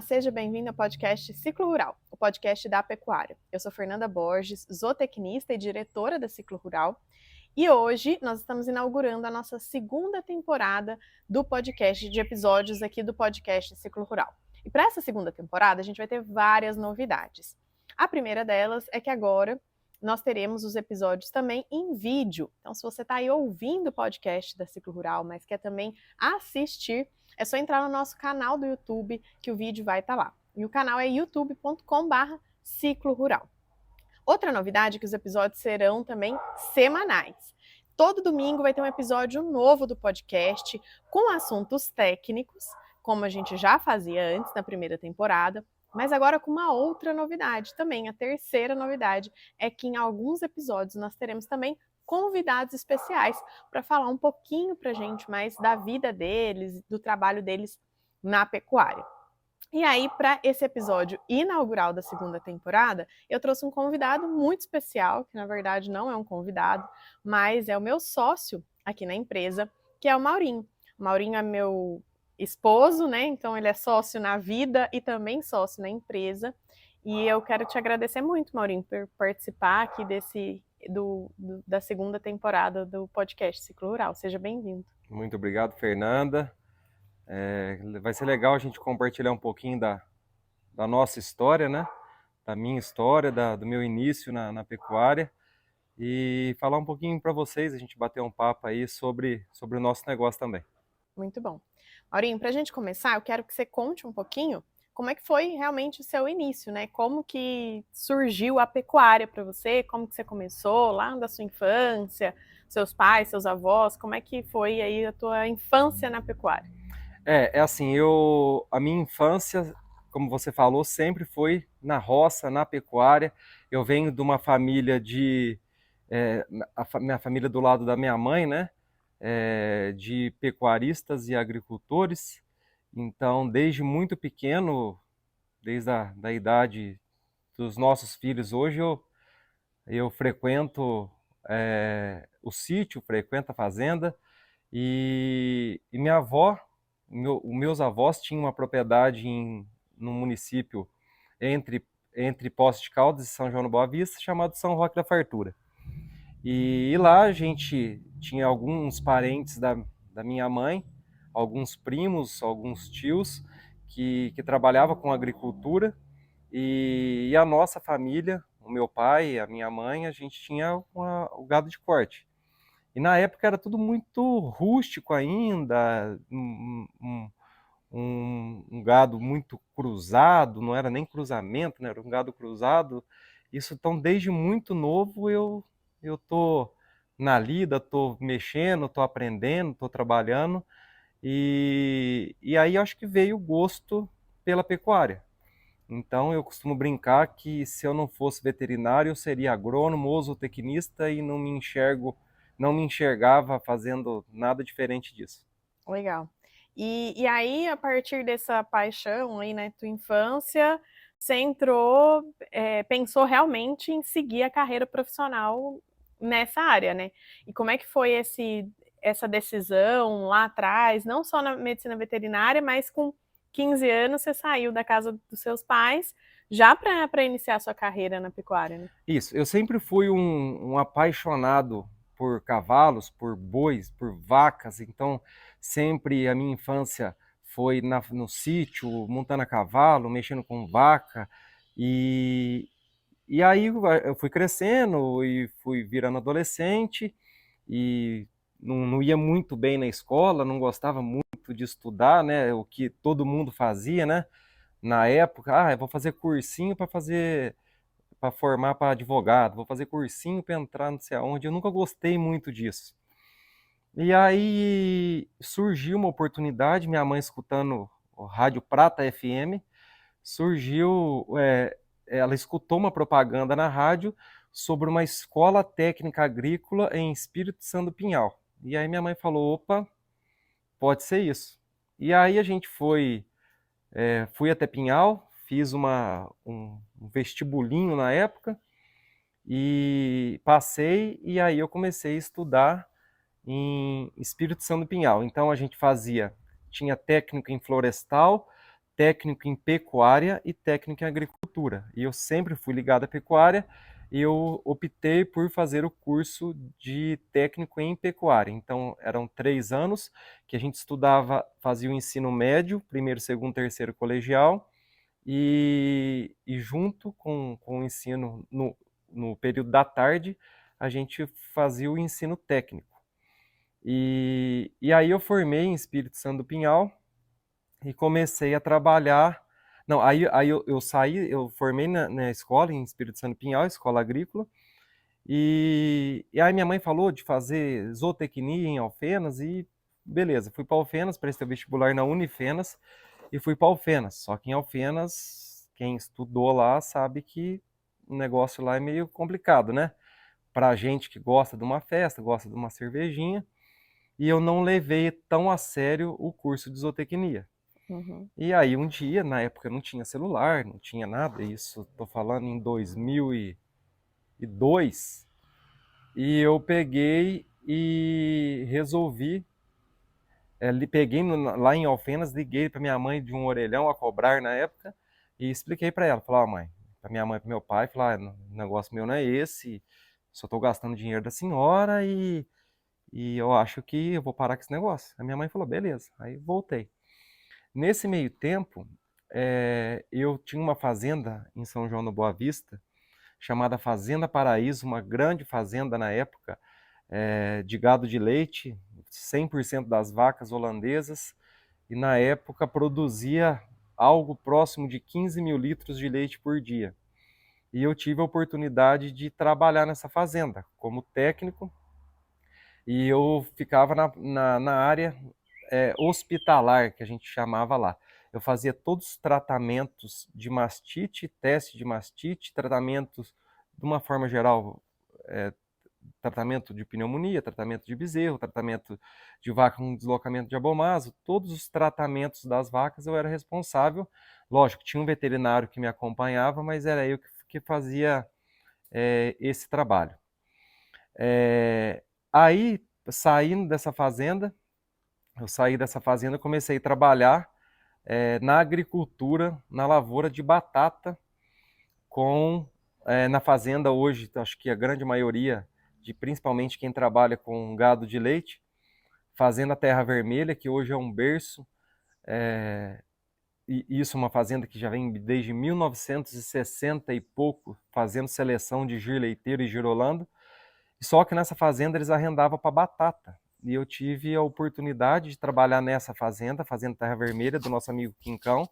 seja bem-vindo ao podcast Ciclo Rural, o podcast da pecuária. Eu sou Fernanda Borges, zootecnista e diretora da Ciclo Rural, e hoje nós estamos inaugurando a nossa segunda temporada do podcast, de episódios aqui do podcast Ciclo Rural. E para essa segunda temporada a gente vai ter várias novidades. A primeira delas é que agora nós teremos os episódios também em vídeo. Então, se você está aí ouvindo o podcast da Ciclo Rural, mas quer também assistir, é só entrar no nosso canal do YouTube que o vídeo vai estar lá. E o canal é youtube.com/Ciclo Rural. Outra novidade é que os episódios serão também semanais. Todo domingo vai ter um episódio novo do podcast com assuntos técnicos, como a gente já fazia antes na primeira temporada, mas agora com uma outra novidade também. A terceira novidade é que em alguns episódios nós teremos também convidados especiais para falar um pouquinho para a gente mais da vida deles, do trabalho deles na pecuária. E aí, para esse episódio inaugural da segunda temporada, eu trouxe um convidado muito especial, que na verdade não é um convidado, mas é o meu sócio aqui na empresa, que é o Maurinho. O Maurinho é meu esposo, né? Então ele é sócio na vida e também sócio na empresa. E eu quero te agradecer muito, Maurinho, por participar aqui da segunda temporada do podcast Ciclo Rural. Seja bem-vindo. Muito obrigado, Fernanda. Vai ser legal a gente compartilhar um pouquinho da nossa história, né? Da minha história, do meu início na pecuária e falar um pouquinho para vocês, a gente bater um papo aí sobre o nosso negócio também. Muito bom. Maurinho, para a gente começar, eu quero que você conte um pouquinho como é que foi realmente o seu início, né? Como que surgiu a pecuária para você? Como que você começou lá da sua infância, seus pais, seus avós? Como é que foi aí a tua infância na pecuária? É assim, a minha infância, como você falou, sempre foi na roça, na pecuária. Eu venho de uma família minha família do lado da minha mãe, né? De pecuaristas e agricultores. Então, desde muito pequeno, desde da idade dos nossos filhos, hoje eu frequento o sítio, frequento a fazenda, e minha avó, os meus avós tinham uma propriedade no município entre Poços de Caldas e São João do Boa Vista, chamado São Roque da Fartura. E lá a gente tinha alguns parentes da minha mãe, alguns primos, alguns tios que trabalhavam com agricultura, e a nossa família, o meu pai, a minha mãe, a gente tinha o gado de corte. E na época era tudo muito rústico ainda, um gado muito cruzado, não era nem cruzamento, né? Era um gado cruzado. Isso, então, desde muito novo eu tô na lida, tô mexendo, tô aprendendo, tô trabalhando, e aí acho que veio o gosto pela pecuária. Então eu costumo brincar que se eu não fosse veterinário, eu seria agrônomo ou zootecnista e não me enxergava fazendo nada diferente disso. Legal. E aí, a partir dessa paixão aí, né, tua infância, você entrou, pensou realmente em seguir a carreira profissional nessa área, né? E como é que foi essa decisão lá atrás, não só na medicina veterinária, mas com 15 anos você saiu da casa dos seus pais já para iniciar sua carreira na pecuária, né? Isso, eu sempre fui um apaixonado por cavalos, por bois, por vacas, então sempre a minha infância foi no sítio, montando a cavalo, mexendo com vaca, e, e aí eu fui crescendo e fui virando adolescente, e não ia muito bem na escola, não gostava muito de estudar, né, o que todo mundo fazia, né, na época. Eu vou fazer cursinho para formar para advogado, vou fazer cursinho para entrar não sei aonde. Eu nunca gostei muito disso. E aí surgiu uma oportunidade, minha mãe escutando o Rádio Prata FM, ela escutou uma propaganda na rádio sobre uma escola técnica agrícola em Espírito Santo do Pinhal. E aí minha mãe falou, opa, pode ser isso. E aí a gente fui até Pinhal, fiz um vestibulinho na época, e passei, e aí eu comecei a estudar em Espírito Santo do Pinhal. Então a gente tinha técnico em florestal, técnico em pecuária e técnico em agricultura. E eu sempre fui ligado à pecuária e eu optei por fazer o curso de técnico em pecuária. Então, eram 3 anos que a gente estudava, fazia o ensino médio, primeiro, segundo, terceiro colegial, e junto com o ensino no período da tarde, a gente fazia o ensino técnico. E aí eu formei em Espírito Santo do Pinhal e comecei a trabalhar. Não, aí eu saí, eu formei na escola em Espírito Santo do Pinhal, escola agrícola, e aí minha mãe falou de fazer zootecnia em Alfenas e beleza, fui para Alfenas, prestei o vestibular na Unifenas e fui para Alfenas. Só que em Alfenas, quem estudou lá sabe que o negócio lá é meio complicado, né? Pra gente que gosta de uma festa, gosta de uma cervejinha, e eu não levei tão a sério o curso de zootecnia. Uhum. E aí um dia, na época não tinha celular, não tinha nada, isso tô falando em 2002, e eu peguei e resolvi, peguei lá em Alfenas, liguei para minha mãe de um orelhão a cobrar na época e expliquei para ela, falei, mãe, para minha mãe, para meu pai, falei, o negócio meu não é esse, só estou gastando dinheiro da senhora e eu acho que eu vou parar com esse negócio. A minha mãe falou, beleza, aí voltei. Nesse meio tempo, eu tinha uma fazenda em São João do Boa Vista, chamada Fazenda Paraíso, uma grande fazenda na época, de gado de leite, 100% das vacas holandesas, e na época produzia algo próximo de 15 mil litros de leite por dia. E eu tive a oportunidade de trabalhar nessa fazenda como técnico, e eu ficava na área hospitalar, que a gente chamava lá. Eu fazia todos os tratamentos de mastite, teste de mastite, tratamentos, de uma forma geral, tratamento de pneumonia, tratamento de bezerro, tratamento de vaca com deslocamento de abomaso, todos os tratamentos das vacas eu era responsável. Lógico, tinha um veterinário que me acompanhava, mas era eu que fazia esse trabalho. Aí, saindo dessa fazenda, eu saí dessa fazenda e comecei a trabalhar na agricultura, na lavoura de batata, na fazenda hoje, acho que a grande maioria, principalmente quem trabalha com gado de leite, Fazenda Terra Vermelha, que hoje é um berço, e isso é uma fazenda que já vem desde 1960 e pouco, fazendo seleção de gir leiteiro e girolando, só que nessa fazenda eles arrendavam para batata. E eu tive a oportunidade de trabalhar nessa fazenda, Fazenda Terra Vermelha, do nosso amigo Quincão.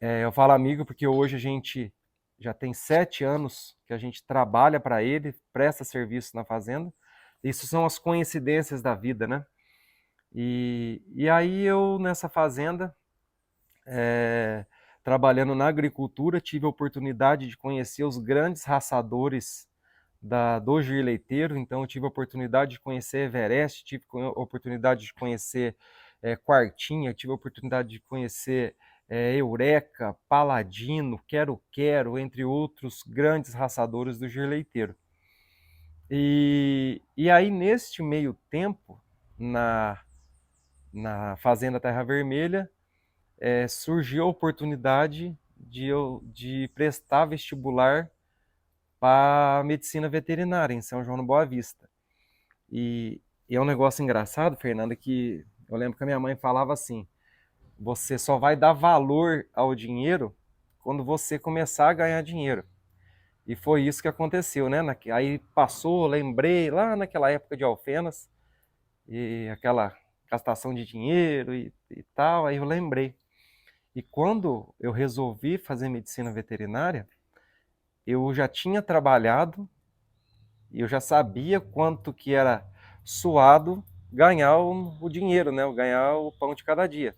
Eu falo amigo porque hoje a gente já tem 7 anos que a gente trabalha para ele, presta serviço na fazenda. Isso são as coincidências da vida, né? E aí eu, nessa fazenda, trabalhando na agricultura, tive a oportunidade de conhecer os grandes raçadores do gir leiteiro. Então eu tive a oportunidade de conhecer Everest, tive a oportunidade de conhecer Quartinha, tive a oportunidade de conhecer Eureka, Paladino, Quero-Quero, entre outros grandes raçadores do gir leiteiro. E aí, neste meio tempo, na Fazenda Terra Vermelha, surgiu a oportunidade de prestar vestibular para medicina veterinária em São João do Boa Vista. E é um negócio engraçado, Fernanda, que eu lembro que a minha mãe falava assim: você só vai dar valor ao dinheiro quando você começar a ganhar dinheiro. E foi isso que aconteceu, né? Aí passou, lembrei lá naquela época de Alfenas, e aquela gastação de dinheiro e tal, aí eu lembrei. E quando eu resolvi fazer medicina veterinária, eu já tinha trabalhado e eu já sabia quanto que era suado ganhar o dinheiro, né? Ganhar o pão de cada dia.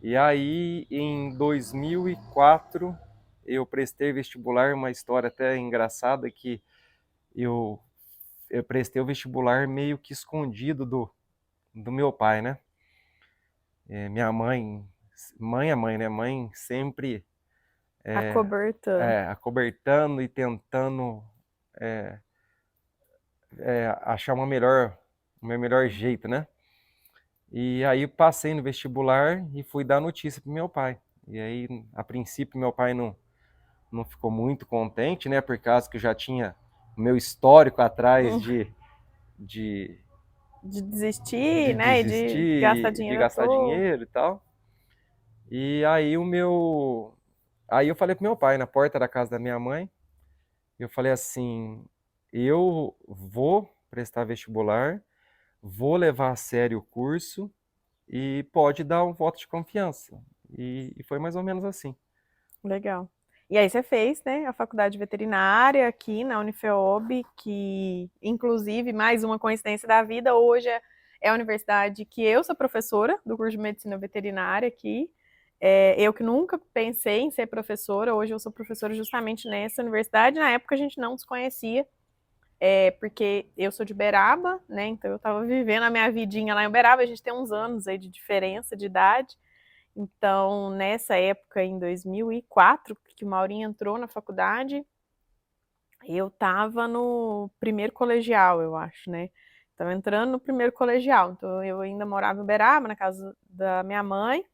E aí, em 2004, eu prestei vestibular, uma história até engraçada, que eu prestei o vestibular meio que escondido do meu pai, né? Minha mãe é mãe, né? Mãe sempre Acobertando. acobertando e tentando achar um melhor jeito, né? E aí passei no vestibular e fui dar notícia pro meu pai. E aí, a princípio, meu pai não ficou muito contente, né? Por causa que eu já tinha o meu histórico atrás Hum, de, De de desistir, né? E de gastar desistir e de dinheiro à gastar toa. dinheiro e tal. E aí Aí eu falei pro meu pai, na porta da casa da minha mãe, eu falei assim, eu vou prestar vestibular, vou levar a sério o curso e pode dar um voto de confiança. E foi mais ou menos assim. Legal. E aí você fez, né, a faculdade de veterinária aqui na Unifeob, que inclusive, mais uma coincidência da vida, hoje é a universidade que eu sou professora do curso de medicina veterinária aqui. Eu que nunca pensei em ser professora, hoje eu sou professora justamente nessa universidade. Na época a gente não se conhecia, porque eu sou de Uberaba, né, então eu estava vivendo a minha vidinha lá em Uberaba, a gente tem uns anos aí de diferença de idade. Então, nessa época, em 2004, que o Maurinho entrou na faculdade, eu estava no primeiro colegial, eu acho, né? Estava entrando no primeiro colegial. Então, eu ainda morava em Uberaba, na casa da minha mãe,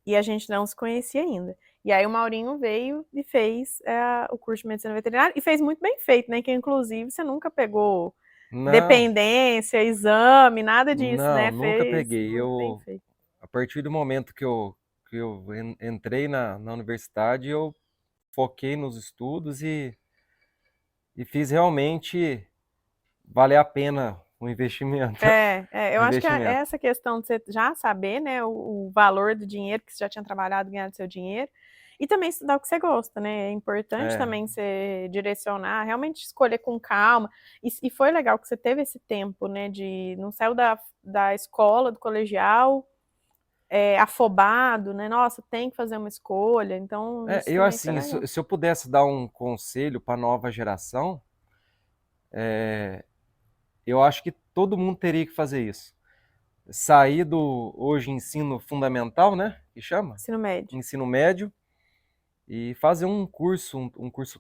e a gente não se conhecia ainda. E aí o Maurinho veio e fez o curso de medicina veterinária, e fez muito bem feito, né? Que inclusive você nunca pegou Não, dependência, exame, nada disso, não, né? nunca Fez peguei. muito bem feito. A partir do momento que eu entrei na universidade, eu foquei nos estudos e fiz realmente valer a pena o investimento. Eu O acho que é investimento. essa questão de você já saber, né, o valor do dinheiro, que você já tinha trabalhado, ganhado seu dinheiro, e também estudar o que você gosta, né? É importante É, também você direcionar, realmente escolher com calma. E foi legal que você teve esse tempo, né, de não saiu da escola, do colegial, afobado, né? Nossa, tem que fazer uma escolha. Então, isso eu também foi assim, legal. se eu pudesse dar um conselho para a nova geração, eu acho que todo mundo teria que fazer isso. Sair do hoje ensino fundamental, né? Que chama? Ensino médio. Ensino médio, e fazer um curso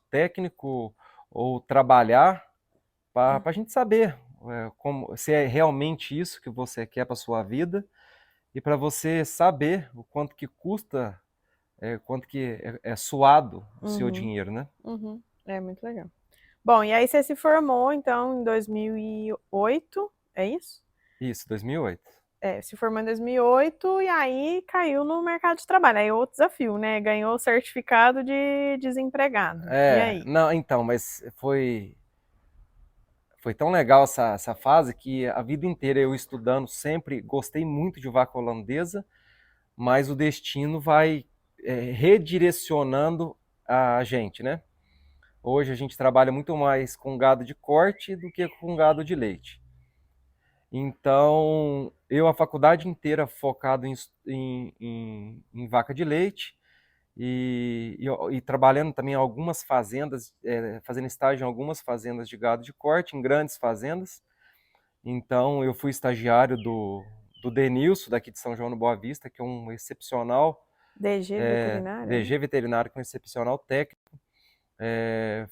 técnico ou trabalhar para a gente saber como, se é realmente isso que você quer para sua vida e para você saber o quanto que custa, quanto que é suado o seu Uhum, dinheiro, né? uhum. É muito legal. Bom, e aí você se formou, então, em 2008, é isso? Isso, 2008. Se formou em 2008 e aí caiu no mercado de trabalho. Aí outro desafio, né? Ganhou o certificado de desempregado. E aí? Não, então, mas foi tão legal essa fase que a vida inteira eu estudando sempre gostei muito de vaca holandesa, mas o destino vai redirecionando a gente, né? Hoje a gente trabalha muito mais com gado de corte do que com gado de leite. Então, eu a faculdade inteira focado em vaca de leite e trabalhando também em algumas fazendas, fazendo estágio em algumas fazendas de gado de corte, em grandes fazendas. Então, eu fui estagiário do Denilson, daqui de São João do Boa Vista, que é um excepcional DG veterinária, né? DG veterinário com excepcional técnico.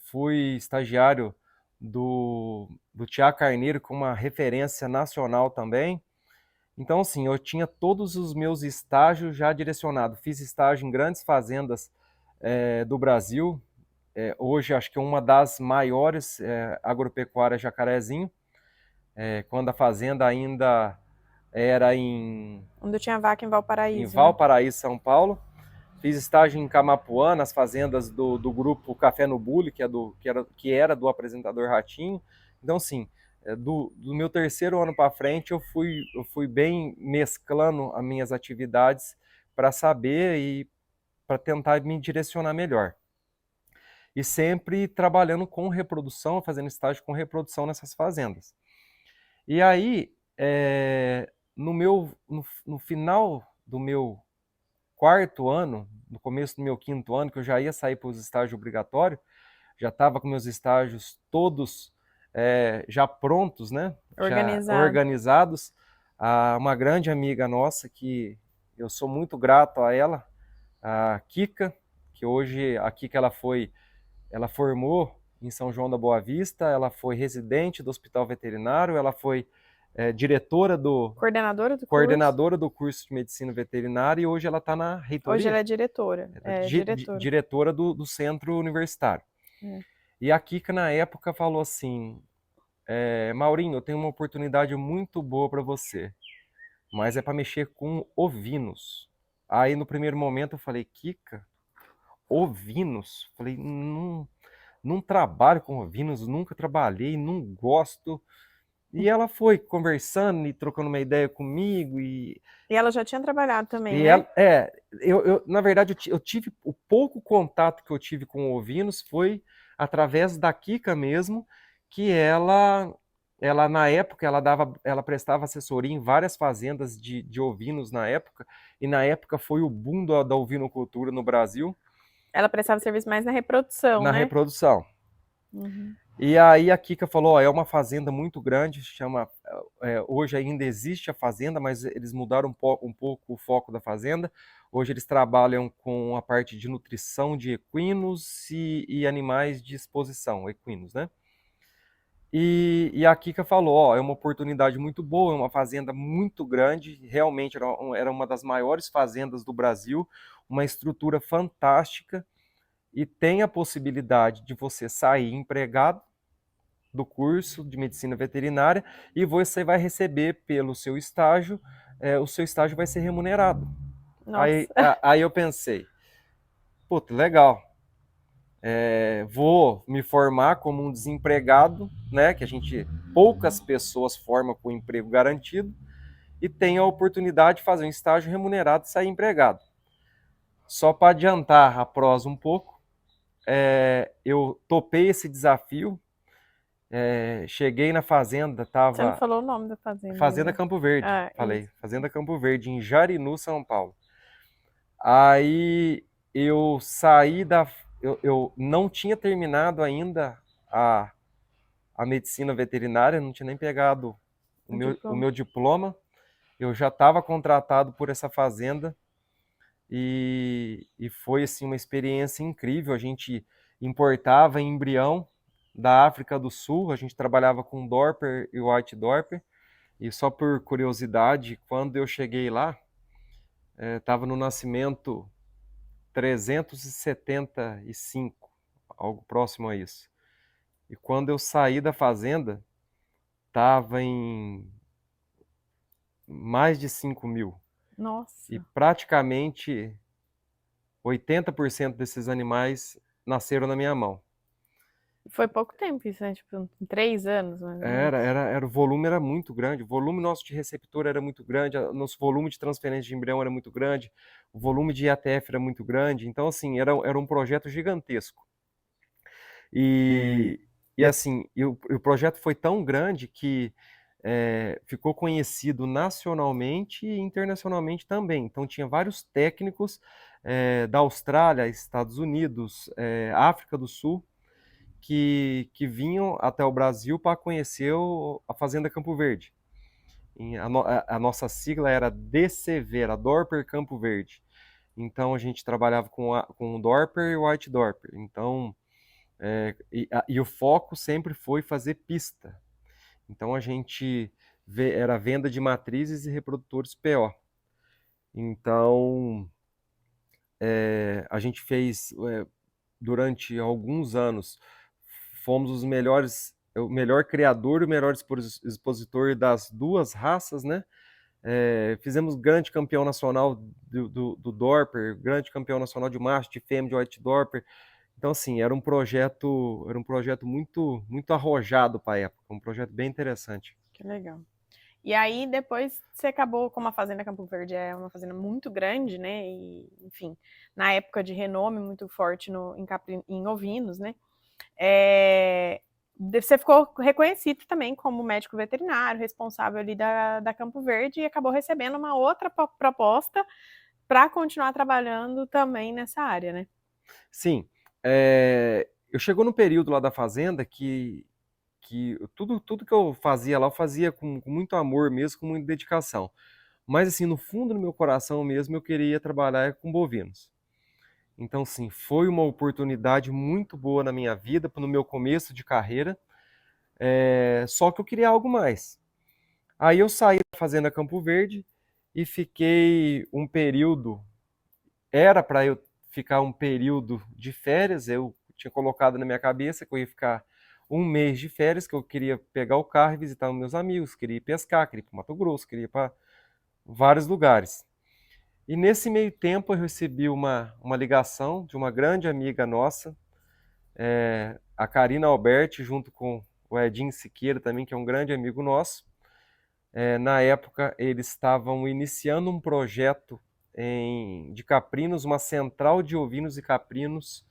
Fui estagiário do Tiago Carneiro, com uma referência nacional também. Então, assim, eu tinha todos os meus estágios já direcionados. Fiz estágio em grandes fazendas do Brasil. Hoje, acho que é uma das maiores agropecuárias Jacarezinho, quando a fazenda ainda era Onde tinha vaca em em Valparaíso, né? Valparaíso, São Paulo. Fiz estágio em Camapuã, nas fazendas do grupo Café no Bule, que era do apresentador Ratinho. Então, sim, do meu terceiro ano para frente, eu fui bem mesclando as minhas atividades para saber e para tentar me direcionar melhor. E sempre trabalhando com reprodução, fazendo estágio com reprodução nessas fazendas. E aí, no final do meu quarto ano, no começo do meu quinto ano, que eu já ia sair para os estágios obrigatórios, já estava com meus estágios todos já prontos, né? Já Organizado. organizados. Uma grande amiga nossa, que eu sou muito grato a ela, a Kika, que hoje a Kika ela formou em São João da Boa Vista, ela foi residente do Hospital Veterinário, ela foi diretora do Coordenadora do curso? coordenadora do curso de medicina veterinária, e hoje ela está na reitoria. Hoje ela é diretora. Diretora. Diretora do centro universitário. E a Kika, na época, falou assim: Maurinho, eu tenho uma oportunidade muito boa para você, mas é para mexer com ovinos. Aí, no primeiro momento, eu falei: Kika, ovinos? Falei: não trabalho com ovinos, nunca trabalhei, não gosto. E ela foi conversando e trocando uma ideia comigo. E ela já tinha trabalhado também, né? Na verdade, eu tive o pouco contato que eu tive com ovinos foi através da Kika mesmo, que ela na época, ela prestava assessoria em várias fazendas de ovinos na época, e na época foi o boom da ovinocultura no Brasil. Ela prestava serviço mais na reprodução, Na né? reprodução. E aí a Kika falou, é uma fazenda muito grande, hoje ainda existe a fazenda, mas eles mudaram um pouco o foco da fazenda. Hoje eles trabalham com a parte de nutrição de equinos e animais de exposição, equinos, né? E a Kika falou, é uma oportunidade muito boa, é uma fazenda muito grande, realmente era uma das maiores fazendas do Brasil, uma estrutura fantástica, e tem a possibilidade de você sair empregado do curso de medicina veterinária e você vai receber pelo seu estágio, o seu estágio vai ser remunerado. Aí eu pensei, puta, legal, vou me formar como um desempregado, né, que poucas pessoas formam com emprego garantido, e tenho a oportunidade de fazer um estágio remunerado e sair empregado. Só para adiantar a prosa um pouco, eu topei esse desafio. Cheguei na fazenda, Você não falou o nome da fazenda? Fazenda Campo Verde, falei. Isso. Fazenda Campo Verde, em Jarinu, São Paulo. Aí eu saí eu não tinha terminado ainda a medicina veterinária, não tinha nem pegado o meu diploma. Eu já estava contratado por essa fazenda e foi assim, uma experiência incrível. A gente importava embrião da África do Sul, a gente trabalhava com Dorper e White Dorper. E só por curiosidade, quando eu cheguei lá, estava no nascimento 375, algo próximo a isso. E quando eu saí da fazenda, estava em mais de 5.000. Nossa! E praticamente 80% desses animais nasceram na minha mão. Foi pouco tempo isso, né? Tipo, 3 anos, mais ou menos. O volume era muito grande, o volume nosso de receptor era muito grande, nosso volume de transferência de embrião era muito grande, o volume de IATF era muito grande, então assim, era um projeto gigantesco. E assim, o projeto foi tão grande que ficou conhecido nacionalmente e internacionalmente também. Então tinha vários técnicos da Austrália, Estados Unidos, África do Sul, que vinham até o Brasil para conhecer a Fazenda Campo Verde. A nossa sigla era DCV, era Dorper Campo Verde. Então a gente trabalhava com o Dorper e o White Dorper. Então, e o foco sempre foi fazer pista. Então a gente era venda de matrizes e reprodutores PO. Então a gente fez durante alguns anos, fomos o melhor criador e o melhor expositor das duas raças, né? Fizemos grande campeão nacional do Dorper, grande campeão nacional de macho, de fêmea, de White Dorper. Então, assim, era um projeto muito, muito arrojado para a época, um projeto bem interessante. Que legal. E aí, depois, você acabou, como a Fazenda Campo Verde é uma fazenda muito grande, né? E, enfim, na época de renome muito forte em ovinos, né? Você ficou reconhecido também como médico veterinário, responsável ali da Campo Verde, e acabou recebendo uma outra proposta para continuar trabalhando também nessa área, né? Sim. Eu chegou no período lá da fazenda que tudo que eu fazia lá, eu fazia com muito amor mesmo, com muita dedicação. Mas, assim, no fundo do meu coração mesmo, eu queria trabalhar com bovinos. Então, sim, foi uma oportunidade muito boa na minha vida, no meu começo de carreira, só que eu queria algo mais. Aí eu saí da Fazenda Campo Verde e fiquei um período, era para eu ficar um período de férias, eu tinha colocado na minha cabeça que eu ia ficar um mês de férias, que eu queria pegar o carro e visitar os meus amigos, queria ir pescar, queria ir para Mato Grosso, queria ir para vários lugares. E nesse meio tempo eu recebi uma ligação de uma grande amiga nossa, a Karina Alberti, junto com o Edinho Siqueira também, que é um grande amigo nosso. Na época, eles estavam iniciando um projeto de caprinos, uma central de ovinos e caprinos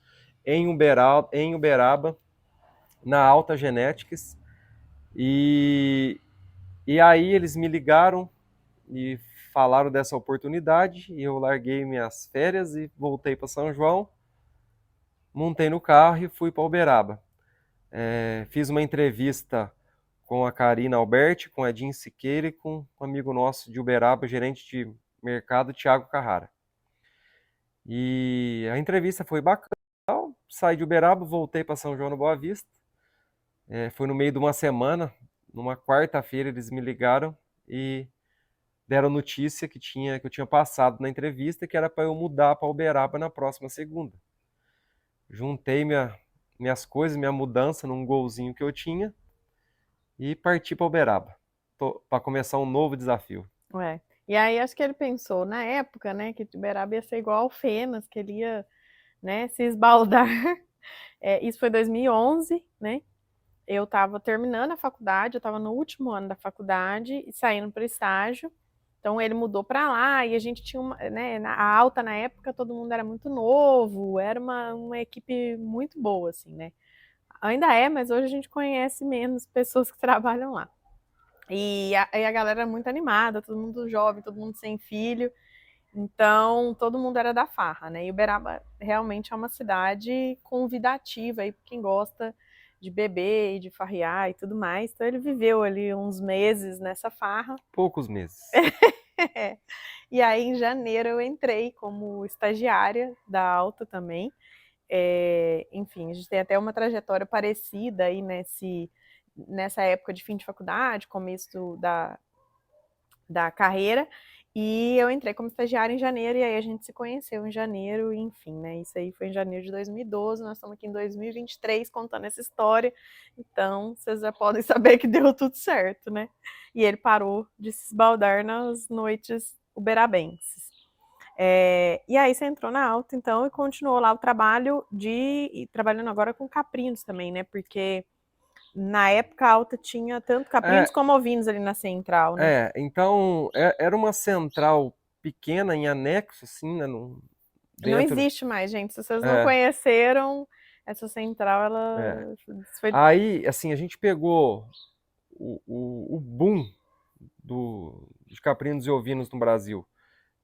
em Uberaba, na Alta Genetics. E aí eles me ligaram e falaram dessa oportunidade, e eu larguei minhas férias e voltei para São João, montei no carro e fui para Uberaba. Fiz uma entrevista com a Karina Alberti, com a Edinho Siqueira e com um amigo nosso de Uberaba, gerente de mercado, Thiago Carrara. E a entrevista foi bacana. Saí de Uberaba, voltei para São João do Boa Vista. Foi no meio de uma semana, numa quarta-feira, eles me ligaram e deram notícia que eu tinha passado na entrevista, que era para eu mudar para Uberaba na próxima segunda. Juntei minhas coisas, minha mudança num golzinho que eu tinha e parti para Uberaba, para começar um novo desafio. Ué. E aí acho que ele pensou na época, né, que Uberaba ia ser igual Alfenas, que ele ia, né, se esbaldar. Isso foi 2011, né? Eu estava terminando a faculdade, eu estava no último ano da faculdade e saindo para o estágio. Então ele mudou para lá e a gente tinha uma, né, a Alta na época todo mundo era muito novo, era uma equipe muito boa, assim, né? Ainda é, mas hoje a gente conhece menos pessoas que trabalham lá. E a galera era muito animada, todo mundo jovem, todo mundo sem filho. Então, todo mundo era da farra, né? E Uberaba realmente é uma cidade convidativa aí para quem gosta de beber e de farrear e tudo mais. Então, ele viveu ali uns meses nessa farra. Poucos meses. E aí, em janeiro, eu entrei como estagiária da Alta também. Enfim, a gente tem até uma trajetória parecida aí nessa época de fim de faculdade, começo da carreira. E eu entrei como estagiária em janeiro, e aí a gente se conheceu em janeiro, e enfim, né? Isso aí foi em janeiro de 2012, nós estamos aqui em 2023 contando essa história, então vocês já podem saber que deu tudo certo, né? E ele parou de se esbaldar nas noites uberabenses. E aí você entrou na Alta, então, e continuou lá o trabalho trabalhando agora com caprinos também, né? Porque na época a Alta tinha tanto caprinos como ovinos ali na central, né? Então era uma central pequena em anexo, assim, né, Não dentro. existe mais, gente. Se vocês não conheceram, essa central, É. ela foi. Aí, assim, a gente pegou o boom de caprinos e ovinos no Brasil.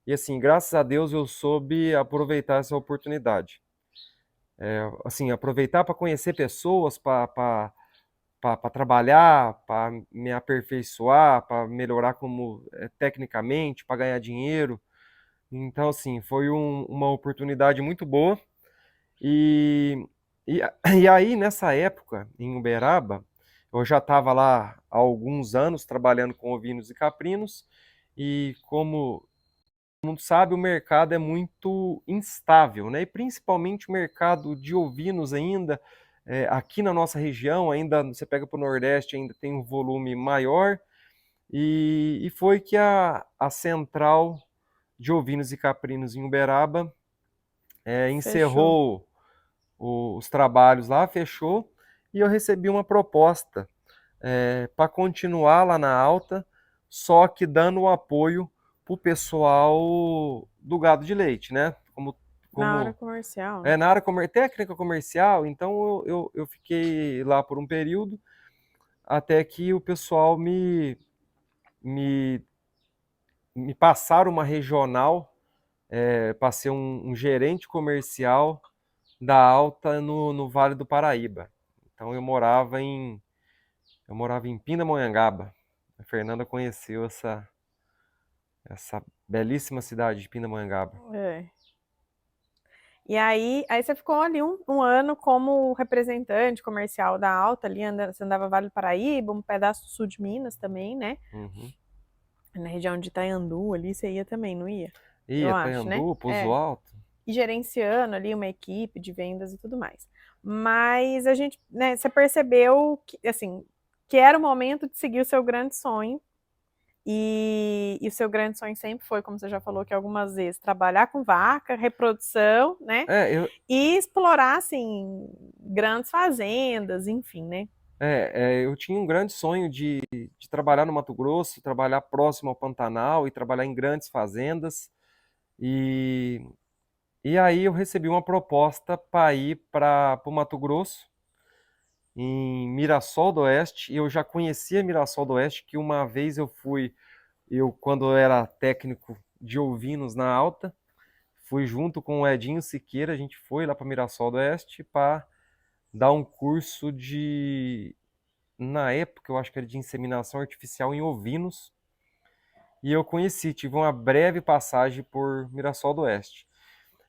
E, assim, graças a Deus eu soube aproveitar essa oportunidade. Assim, aproveitar para conhecer pessoas, para trabalhar, para me aperfeiçoar, para melhorar tecnicamente, para ganhar dinheiro. Então, assim, foi uma oportunidade muito boa. E, e, e aí, nessa época, em Uberaba, eu já estava lá há alguns anos trabalhando com ovinos e caprinos, e como todo mundo sabe, o mercado é muito instável, né? E principalmente o mercado de ovinos ainda, aqui na nossa região, ainda você pega para o Nordeste, ainda tem um volume maior, e foi que a central de ovinos e caprinos em Uberaba Fechou. encerrou os trabalhos lá, fechou, e eu recebi uma proposta para continuar lá na Alta, só que dando o apoio para o pessoal do gado de leite, né? Na área Como comercial, né? na área técnica comercial, então eu fiquei lá por um período, até que o pessoal me, me passaram uma regional, para ser um gerente comercial da Alta no Vale do Paraíba. Então eu morava em Pindamonhangaba. A Fernanda conheceu essa belíssima cidade de Pindamonhangaba. É. E aí você ficou ali um ano como representante comercial da Alta, ali você andava Vale do Paraíba, um pedaço do sul de Minas também, né? Uhum. Na região de Itaiandu ali, você ia também, não ia? Eu Ia, acho, né? Itaiandu, Pouso Alto. E gerenciando ali uma equipe de vendas e tudo mais. Mas a gente, né, você percebeu que, assim, que era o momento de seguir o seu grande sonho. E o seu grande sonho sempre foi, como você já falou que algumas vezes, trabalhar com vaca, reprodução, né? Eu, E explorar, assim, grandes fazendas, enfim, né? eu tinha um grande sonho de trabalhar no Mato Grosso, trabalhar próximo ao Pantanal e trabalhar em grandes fazendas. E, e aí eu recebi uma proposta para ir para o Mato Grosso, em Mirassol do Oeste. E eu já conhecia Mirassol do Oeste, que uma vez quando eu era técnico de ovinos na Alta, fui junto com o Edinho Siqueira, a gente foi lá para Mirassol do Oeste para dar um curso na época, eu acho que era de inseminação artificial em ovinos. E eu tive uma breve passagem por Mirassol do Oeste.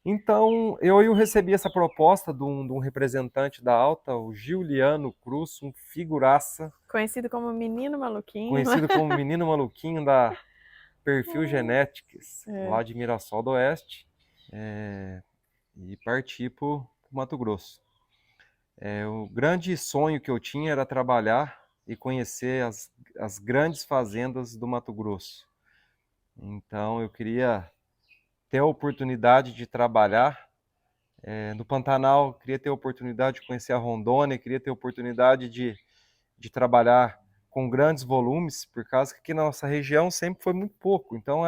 Então, eu recebi essa proposta de um representante da Alta, o Giuliano Cruz, um figuraça, Conhecido como Menino Maluquinho. conhecido como Menino Maluquinho da Perfil Genetics, É. lá de Mirassol do Oeste, e parti para o Mato Grosso. O grande sonho que eu tinha era trabalhar e conhecer as grandes fazendas do Mato Grosso. Então, eu queria ter a oportunidade de trabalhar no Pantanal, queria ter a oportunidade de conhecer a Rondônia, queria ter a oportunidade de trabalhar com grandes volumes, por causa que aqui na nossa região sempre foi muito pouco. Então,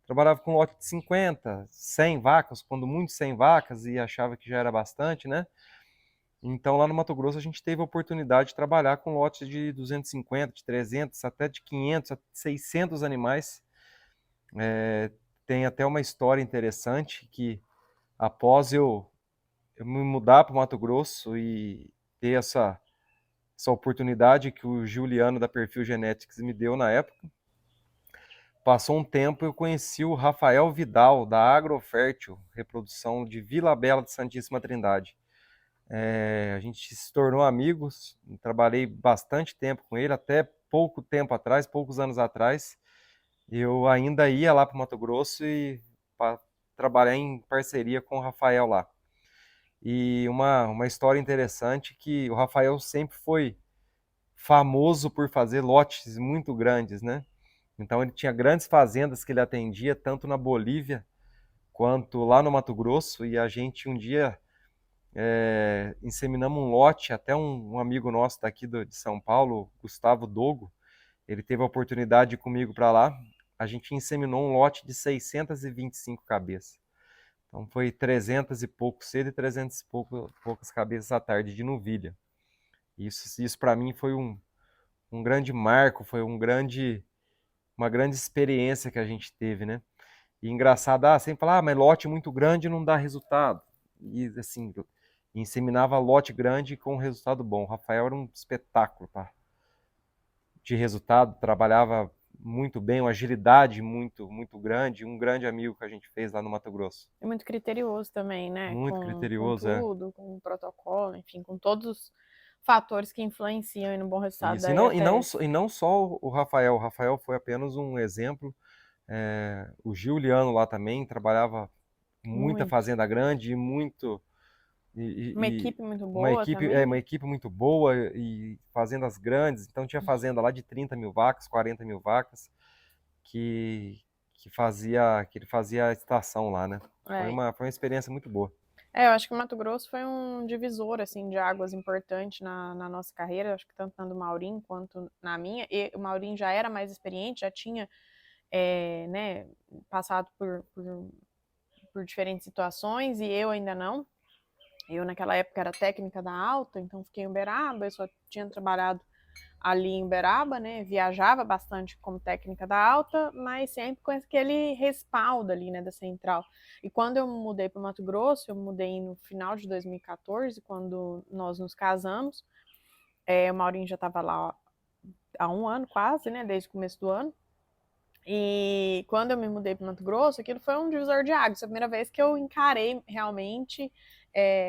trabalhava com lote de 50, 100 vacas, quando muito 100 vacas, e achava que já era bastante, né? Então, lá no Mato Grosso, a gente teve a oportunidade de trabalhar com lotes de 250, de 300, até de 500, 600 animais. Tem até uma história interessante que, após eu me mudar para o Mato Grosso e ter essa oportunidade que o Juliano da Perfil Genetics me deu na época, passou um tempo, eu conheci o Rafael Vidal, da Agrofértil, reprodução de Vila Bela de Santíssima Trindade. A gente se tornou amigos, trabalhei bastante tempo com ele, até pouco tempo atrás, poucos anos atrás, eu ainda ia lá para o Mato Grosso e para trabalhar em parceria com o Rafael lá. E uma história interessante que o Rafael sempre foi famoso por fazer lotes muito grandes, né? Então ele tinha grandes fazendas que ele atendia, tanto na Bolívia quanto lá no Mato Grosso, e a gente um dia inseminamos um lote, até um amigo nosso daqui de São Paulo, Gustavo Dogo, ele teve a oportunidade de ir comigo para lá, a gente inseminou um lote de 625 cabeças. Então foi 300 e pouco cedo e 300 e poucas cabeças à tarde de novilha. Isso para mim foi um grande marco, foi uma grande experiência que a gente teve, né? E engraçado, sempre falar, mas lote muito grande não dá resultado. E assim, inseminava lote grande com resultado bom. O Rafael era um espetáculo, tá? De resultado, trabalhava muito bem, uma agilidade muito grande, um grande amigo que a gente fez lá no Mato Grosso. É muito criterioso também, né? Muito Com criterioso, é. tudo, com o protocolo, enfim, com todos os fatores que influenciam no bom resultado Isso. E daí não, e não, até. e não só o Rafael. O Rafael foi apenas um exemplo. O Giuliano lá também trabalhava muita Muito. fazenda grande e Uma equipe muito uma boa equipe, também, uma né? equipe muito boa e fazendas grandes. Então tinha fazenda lá de 30 mil vacas, 40 mil vacas, que, que ele fazia a estação lá, né? É. Foi uma experiência muito boa. Eu acho que o Mato Grosso foi um divisor, assim, de águas importante na nossa carreira, acho que tanto na do Maurinho quanto na minha. E o Maurinho já era mais experiente, já tinha, né, passado por diferentes situações, e eu ainda não. Eu, naquela época, era técnica da Alta, então fiquei em Uberaba, eu só tinha trabalhado ali em Uberaba, né? Viajava bastante como técnica da Alta, mas sempre com aquele respaldo ali, né, da central. E quando eu mudei para o Mato Grosso, eu mudei no final de 2014, quando nós nos casamos. O Maurinho já estava lá há um ano quase, né, desde o começo do ano. E quando eu me mudei para Mato Grosso, aquilo foi um divisor de águas. Foi a primeira vez que eu encarei realmente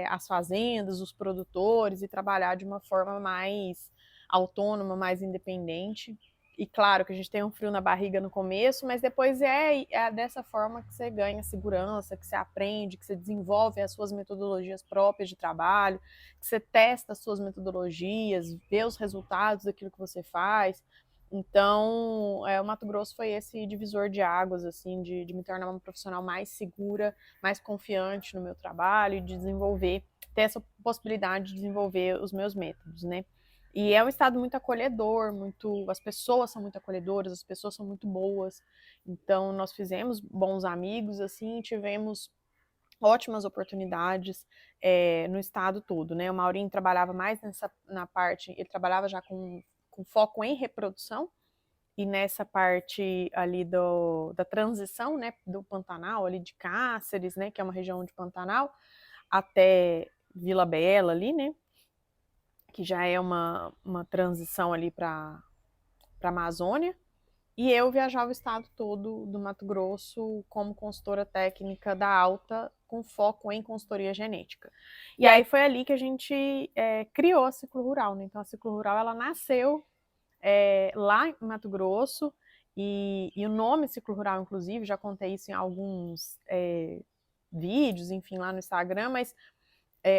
as fazendas, os produtores e trabalhar de uma forma mais autônoma, mais independente. E claro que a gente tem um frio na barriga no começo, mas depois é dessa forma que você ganha segurança, que você aprende, que você desenvolve as suas metodologias próprias de trabalho, que você testa as suas metodologias, vê os resultados daquilo que você faz. Então, o Mato Grosso foi esse divisor de águas, assim, de me tornar uma profissional mais segura, mais confiante no meu trabalho e de desenvolver, ter essa possibilidade de desenvolver os meus métodos, né? E é um estado muito acolhedor, as pessoas são muito acolhedoras, as pessoas são muito boas. Então, nós fizemos bons amigos, assim, tivemos ótimas oportunidades no estado todo, né? O Maurinho trabalhava mais na parte, ele trabalhava já com foco em reprodução, e nessa parte ali da transição, né, do Pantanal, ali de Cáceres, né, que é uma região de Pantanal, até Vila Bela ali, né, que já é uma transição ali para a Amazônia. E eu viajava o estado todo do Mato Grosso como consultora técnica da Alta, com foco em consultoria genética. E aí foi ali que a gente criou a Ciclo Rural, né? Então a Ciclo Rural ela nasceu lá em Mato Grosso, e o nome Ciclo Rural, inclusive, já contei isso em alguns vídeos, enfim, lá no Instagram, mas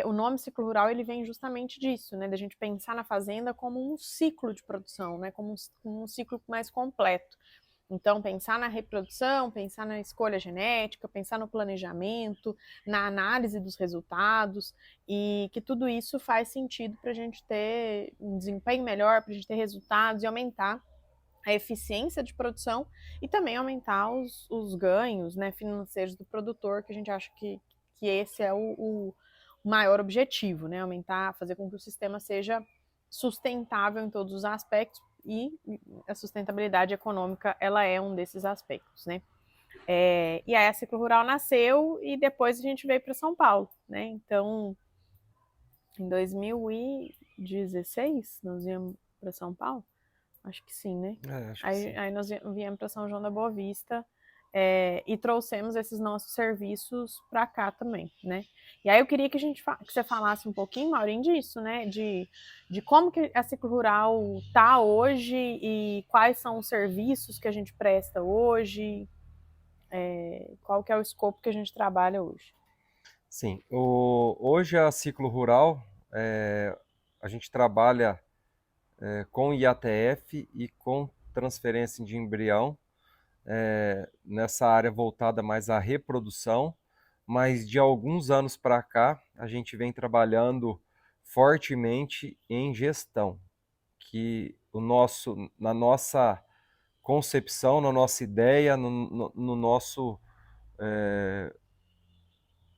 o nome Ciclo Rural ele vem justamente disso, né? Da gente pensar na fazenda como um ciclo de produção, né? Como um ciclo mais completo. Então, pensar na reprodução, pensar na escolha genética, pensar no planejamento, na análise dos resultados, e que tudo isso faz sentido para a gente ter um desempenho melhor, para a gente ter resultados e aumentar a eficiência de produção e também aumentar os ganhos, né, financeiros do produtor, que a gente acha que esse é o maior objetivo, né? Aumentar, fazer com que o sistema seja sustentável em todos os aspectos, e a sustentabilidade econômica ela é um desses aspectos, né? E aí a Ciclo Rural nasceu e depois a gente veio para São Paulo, né? Então, em 2016, nós viemos para São Paulo. Acho que sim, né? Acho que sim. Aí nós viemos para São João da Boa Vista e trouxemos esses nossos serviços para cá também, né? E aí eu queria que que você falasse um pouquinho, Maureen, disso, né? De como que a Ciclo Rural está hoje e quais são os serviços que a gente presta hoje, qual que é o escopo que a gente trabalha hoje. Sim, hoje a Ciclo Rural, a gente trabalha com IATF e com transferência de embrião, nessa área voltada mais à reprodução, mas de alguns anos para cá a gente vem trabalhando fortemente em gestão, que na nossa concepção, na nossa ideia, no nosso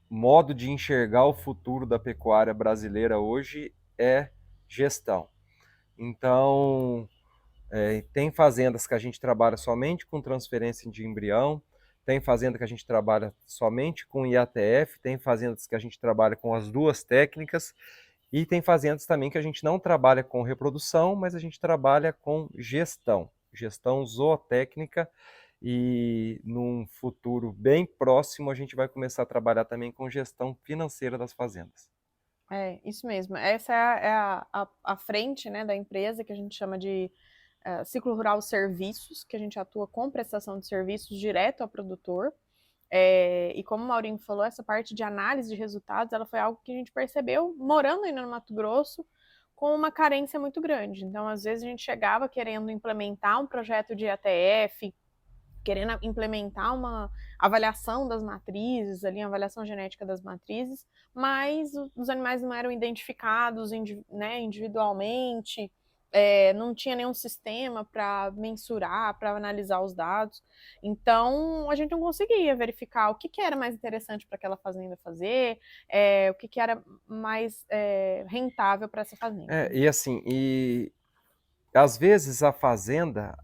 modo de enxergar o futuro da pecuária brasileira hoje é gestão. Então, tem fazendas que a gente trabalha somente com transferência de embrião, tem fazenda que a gente trabalha somente com IATF, tem fazendas que a gente trabalha com as duas técnicas, e tem fazendas também que a gente não trabalha com reprodução, mas a gente trabalha com gestão zootécnica, e num futuro bem próximo a gente vai começar a trabalhar também com gestão financeira das fazendas. Isso mesmo. Essa a frente, né, da empresa que a gente chama de Ciclo Rural Serviços, que a gente atua com prestação de serviços direto ao produtor. E como o Maurinho falou, essa parte de análise de resultados, ela foi algo que a gente percebeu morando ainda no Mato Grosso, com uma carência muito grande. Então, às vezes, a gente chegava querendo implementar um projeto de ATF, querendo implementar uma avaliação das matrizes, ali, uma avaliação genética das matrizes, mas os animais não eram identificados né, individualmente, não tinha nenhum sistema para mensurar, para analisar os dados. Então, a gente não conseguia verificar o que era mais interessante para aquela fazenda fazer, o que era mais rentável para essa fazenda. E assim, às vezes a fazenda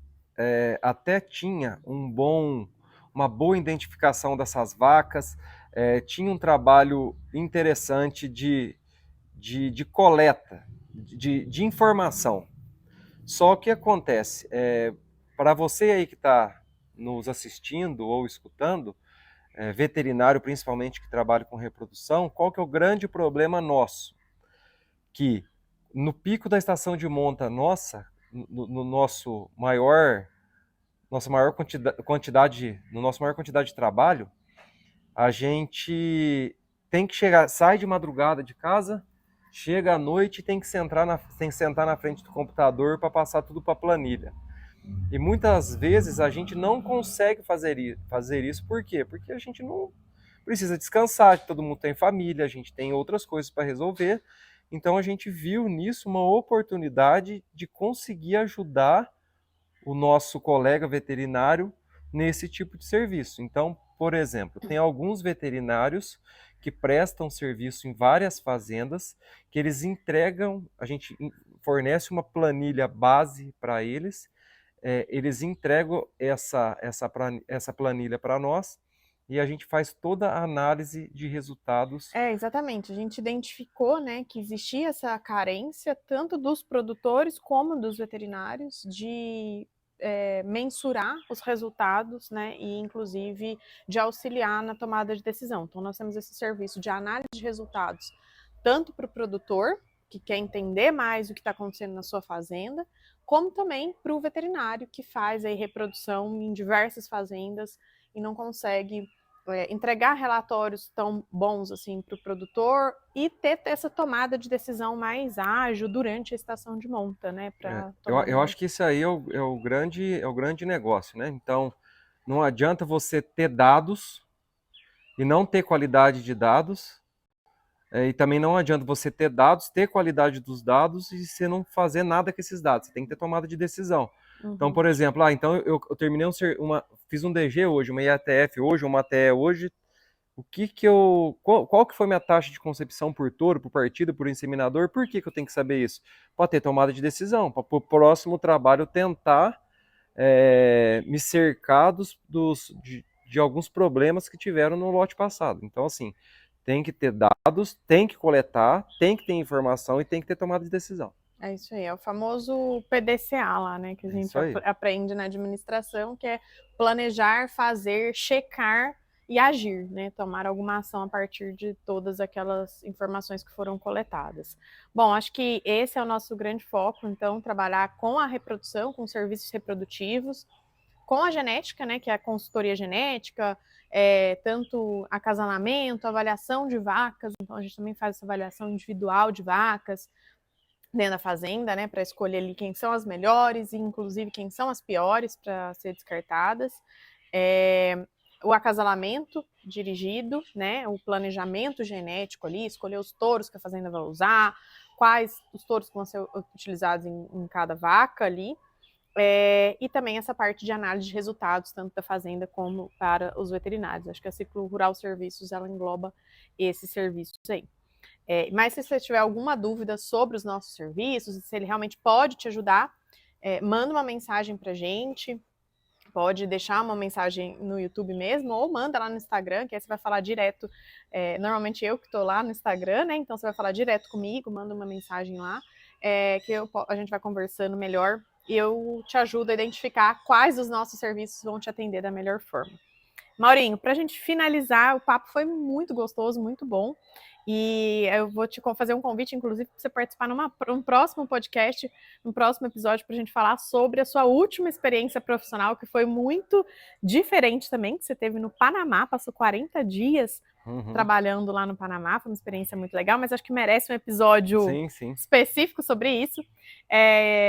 até tinha uma boa identificação dessas vacas, tinha um trabalho interessante de coleta, de informação. Só que acontece, para você aí que está nos assistindo ou escutando, veterinário principalmente que trabalha com reprodução, qual que é o grande problema nosso? Que no pico da estação de monta nossa, no nossa maior quantidade de trabalho, a gente tem que chegar, sai de madrugada de casa, chega à noite e tem que sentar na frente do computador para passar tudo para a planilha. E muitas vezes a gente não consegue fazer isso. Por quê? Porque a gente não precisa descansar, todo mundo tem família, a gente tem outras coisas para resolver. Então a gente viu nisso uma oportunidade de conseguir ajudar o nosso colega veterinário nesse tipo de serviço. Então, por exemplo, tem alguns veterinários que prestam serviço em várias fazendas, que eles entregam, a gente fornece uma planilha base para eles, eles entregam essa planilha para nós e a gente faz toda a análise de resultados. Exatamente. A gente identificou, né, que existia essa carência tanto dos produtores como dos veterinários de mensurar os resultados, né, e inclusive de auxiliar na tomada de decisão. Então, nós temos esse serviço de análise de resultados, tanto para o produtor, que quer entender mais o que está acontecendo na sua fazenda, como também para o veterinário, que faz aí reprodução em diversas fazendas e não consegue entregar relatórios tão bons assim para o produtor e ter essa tomada de decisão mais ágil durante a estação de monta, né? Eu acho que isso aí é o grande negócio, né? Então, não adianta você ter dados e não ter qualidade de dados, e também não adianta você ter dados, ter qualidade dos dados e você não fazer nada com esses dados. Você tem que ter tomada de decisão. Então, por exemplo, então eu terminei fiz um DG hoje, uma IATF hoje, uma ATE hoje. Qual que foi minha taxa de concepção por touro, por partida, por inseminador? Por que eu tenho que saber isso? Para ter tomada de decisão, para o próximo trabalho eu tentar me cercar de alguns problemas que tiveram no lote passado. Então, assim, tem que ter dados, tem que coletar, tem que ter informação e tem que ter tomada de decisão. É isso aí, é o famoso PDCA lá, né, que a gente aprende na administração, que é planejar, fazer, checar e agir, né, tomar alguma ação a partir de todas aquelas informações que foram coletadas. Bom, acho que esse é o nosso grande foco, então, trabalhar com a reprodução, com serviços reprodutivos, com a genética, né, que é a consultoria genética, tanto acasalamento, avaliação de vacas, então a gente também faz essa avaliação individual de vacas dentro da fazenda, né, para escolher ali quem são as melhores e inclusive quem são as piores para ser descartadas. O acasalamento dirigido, né, o planejamento genético ali, escolher os touros que a fazenda vai usar, quais os touros que vão ser utilizados em cada vaca ali, e também essa parte de análise de resultados, tanto da fazenda como para os veterinários. Acho que a Ciclo Rural Serviços, ela engloba esses serviços aí. Mas se você tiver alguma dúvida sobre os nossos serviços, se ele realmente pode te ajudar, manda uma mensagem para a gente, pode deixar uma mensagem no YouTube mesmo, ou manda lá no Instagram, que aí você vai falar direto. Normalmente eu que estou lá no Instagram, né? Então você vai falar direto comigo, manda uma mensagem lá, que a gente vai conversando melhor e eu te ajudo a identificar quais dos nossos serviços vão te atender da melhor forma. Maurinho, para a gente finalizar, o papo foi muito gostoso, muito bom. E eu vou te fazer um convite, inclusive, para você participar num próximo podcast, num próximo episódio, para a gente falar sobre a sua última experiência profissional, que foi muito diferente também, que você teve no Panamá, passou 40 dias trabalhando lá no Panamá, foi uma experiência muito legal, mas acho que merece um episódio específico sobre isso.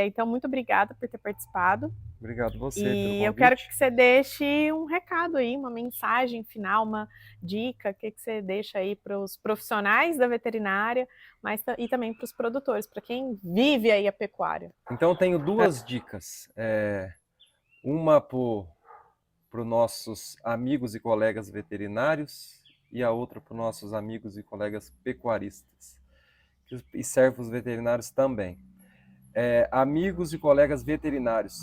Então, muito obrigada por ter participado. Obrigado você pelo convite. E eu quero que você deixe um recado aí, uma mensagem final, uma dica, o que você deixa aí para os profissionais da veterinária, e também para os produtores, para quem vive aí a pecuária. Então, eu tenho duas dicas. Uma para os nossos amigos e colegas veterinários e a outra para os nossos amigos e colegas pecuaristas, e serve para os veterinários também. Amigos e colegas veterinários,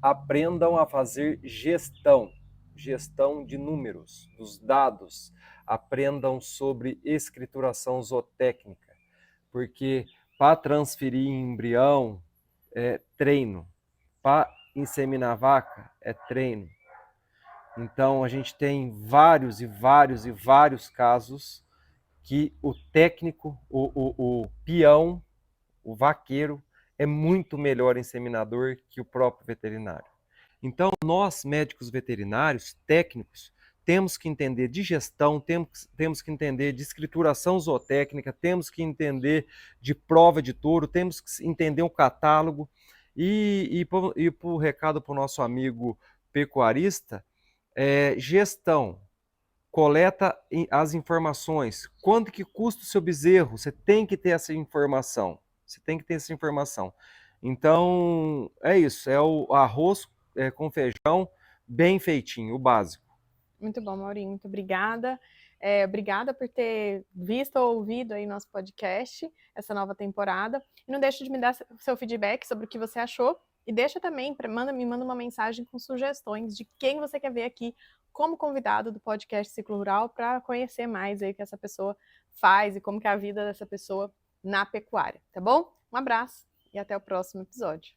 aprendam a fazer gestão de números, dos dados, aprendam sobre escrituração zootécnica, porque para transferir embrião é treino, para inseminar vaca é treino, Então, a gente tem vários e vários e vários casos que o técnico, o peão, o vaqueiro, é muito melhor inseminador que o próprio veterinário. Então, nós, médicos veterinários, técnicos, temos que entender de gestão, temos que entender de escrituração zootécnica, temos que entender de prova de touro, temos que entender o catálogo. E para o recado para o nosso amigo pecuarista, gestão, coleta as informações. Quanto que custa o seu bezerro? Você tem que ter essa informação. Você tem que ter essa informação. Então, é isso. É o arroz com feijão bem feitinho, o básico. Muito bom, Maurinho, muito obrigada. Obrigada por ter visto ou ouvido aí nosso podcast, essa nova temporada. E não deixe de me dar seu feedback sobre o que você achou. E deixa também, me manda uma mensagem com sugestões de quem você quer ver aqui como convidado do podcast Ciclo Rural para conhecer mais aí o que essa pessoa faz e como que é a vida dessa pessoa na pecuária, tá bom? Um abraço e até o próximo episódio.